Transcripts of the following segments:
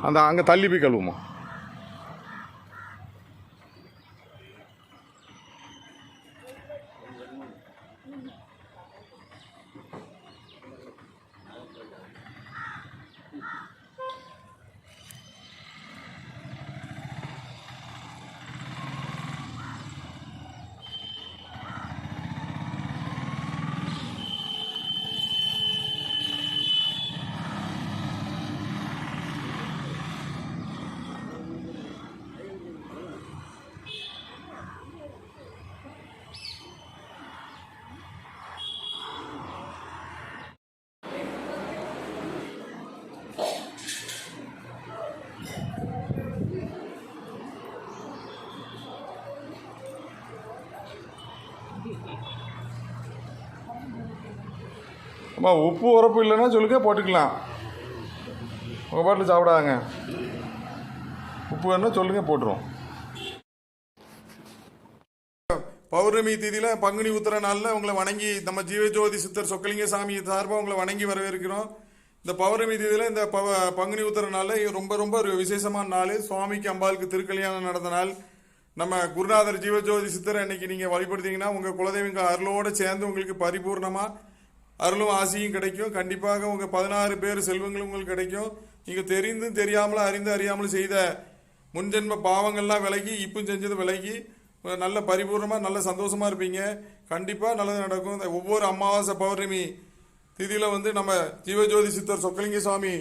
அந்த அங்கே தள்ளி போய் கழுவுமா. அம்மா உப்பு உரப்பு இல்லைன்னா சொல்லுங்க, போட்டுக்கலாம். உங்கள் பாட்டில் சாப்பிடாங்க. உப்பு வேணுன்னா சொல்லுங்க, போட்டுரும். பௌர்ணமி தேதியில் பங்குனி உத்திர நாளில் உங்களை வணங்கி நம்ம ஜீவஜோதி சித்தர் சொக்கலிங்க சாமி சார்பாக உங்களை வணங்கி வரவேற்கிறோம். இந்த பௌர்ணமி தேதியில் இந்த பங்குனி உத்திர நாளில் ரொம்ப ரொம்ப ஒரு விசேஷமான நாள். சுவாமிக்கு அம்பாளுக்கு திருக்கல்யாணம் நடந்த நாள். நம்ம குருநாதர் ஜீவஜோதி சித்தர் அன்னைக்கு நீங்கள் வழிபடுத்தீங்கன்னா உங்கள் குலதெய்வங்க அருளோடு சேர்ந்து உங்களுக்கு பரிபூர்ணமாக அருளும் ஆசியும் கிடைக்கும். கண்டிப்பாக உங்கள் 16 பேர் செல்வங்களும் உங்களுக்கு கிடைக்கும். நீங்கள் தெரிந்தும் தெரியாமலும் அறிந்து அறியாமலும் செய்த முன்ஜென்ம பாவங்கள்லாம் விலகி இப்போ செஞ்சது விலகி நல்ல பரிபூர்ணமாக நல்ல சந்தோஷமாக இருப்பீங்க. கண்டிப்பாக நல்லது நடக்கும். ஒவ்வொரு அமாவாசை பௌர்ணமி திதியில் நம்ம ஜீவஜோதி சித்தர் சொக்கலிங்க சுவாமி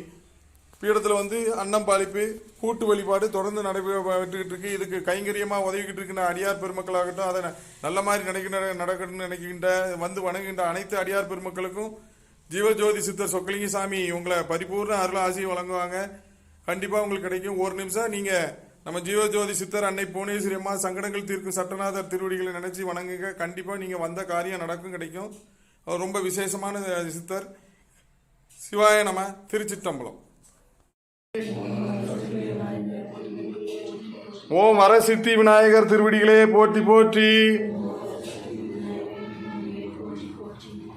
பீடத்தில் அன்னம் பாலிப்பு கூட்டு வழிபாடு தொடர்ந்து நடைபெற்றுக்கிட்டு இருக்கு. இதுக்கு கைங்கரியமாக உதவிக்கிட்டு இருக்கின்ற அடியார் பெருமக்களாகட்டும், அதை நல்ல மாதிரி நடக்கணும்னு நினைக்கின்ற வணங்குகின்ற அனைத்து அடியார் பெருமக்களுக்கும் ஜீவஜோதி சித்தர் சொக்கலிங்க சாமி உங்களை பரிபூர்ண அருள் ஆசியை வழங்குவாங்க. கண்டிப்பாக உங்களுக்கு கிடைக்கும். ஒரு நிமிஷம் நீங்கள் நம்ம ஜீவஜோதி சித்தர் அன்னை புவனேஸ்வரி அம்மா சங்கடங்கள் தீர்க்கும் சட்டநாதர் திருவடிகளை நினைச்சு வணங்குங்க. கண்டிப்பாக நீங்கள் வந்த காரியம் நடக்கும், கிடைக்கும். அவர் ரொம்ப விசேஷமான சித்தர். சிவாய நம. திருச்சிற்றம்பலம். ஓம் வரசித்தி விநாயகர் திருவடிகளே போற்றி போற்றி.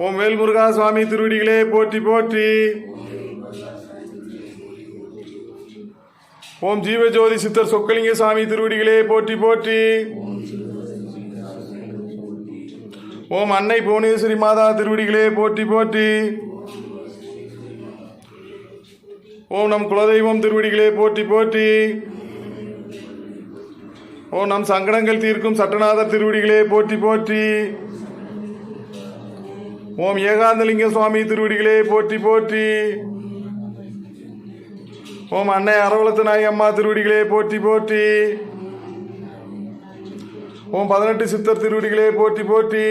ஓம் வேல்முருகா சுவாமி திருவடிகளே போற்றி போற்றி. ஓம் ஜீவஜோதி சித்தர் சொக்கலிங்க சாமி திருவடிகளே போற்றி போற்றி. ஓம் அன்னை புவனேஸ்வரி மாதா திருவடிகளே போற்றி போற்றி. ஓம் நம் குலதெய்வம் திருவடிகளே போற்றி போற்றி. ஓம் நம் சங்கடங்கள் தீர்க்கும் சட்டநாதர் திருவடிகளே போற்றி போற்றி. ஓம் ஏகாந்தலிங்க சுவாமி திருவடிகளே போற்றி போற்றி. ஓம் அன்னை அரவலத்து நாய் அம்மா திருவடிகளே போற்றி போற்றி. ஓம் 18 சித்தர் திருவடிகளே போற்றி போற்றி.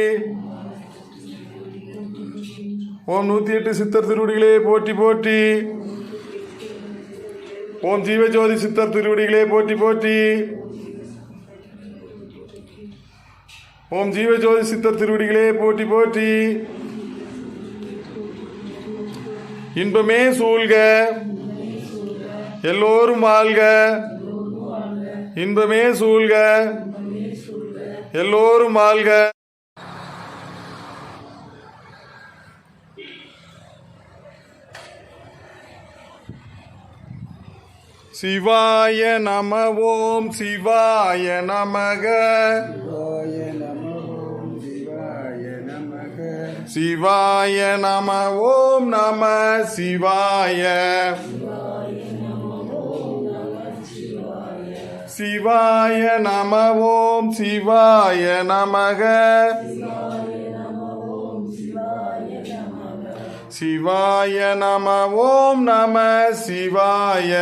ஓம் 108 சித்தர் திருவடிகளே போற்றி போற்றி. ஓம் ஜீவஜோதி சித்தர் திருவடிகளே போற்றி போற்றி. ஓம் ஜீவஜோதி சித்தர் திருவடிகளே போற்றி போற்றி. இன்பமே சூழ்க, எல்லோரும் வாழ்க. இன்பமே சூழ்க, எல்லோரும் வாழ்க. சிவாய நம. ஓம் சிவாய நமக. சிவாய நம. ஓம் நம சிவாய. சிவாய நம. ஓம் சிவாய நமக. சிவாய நம. ஓம் நம சிவாய.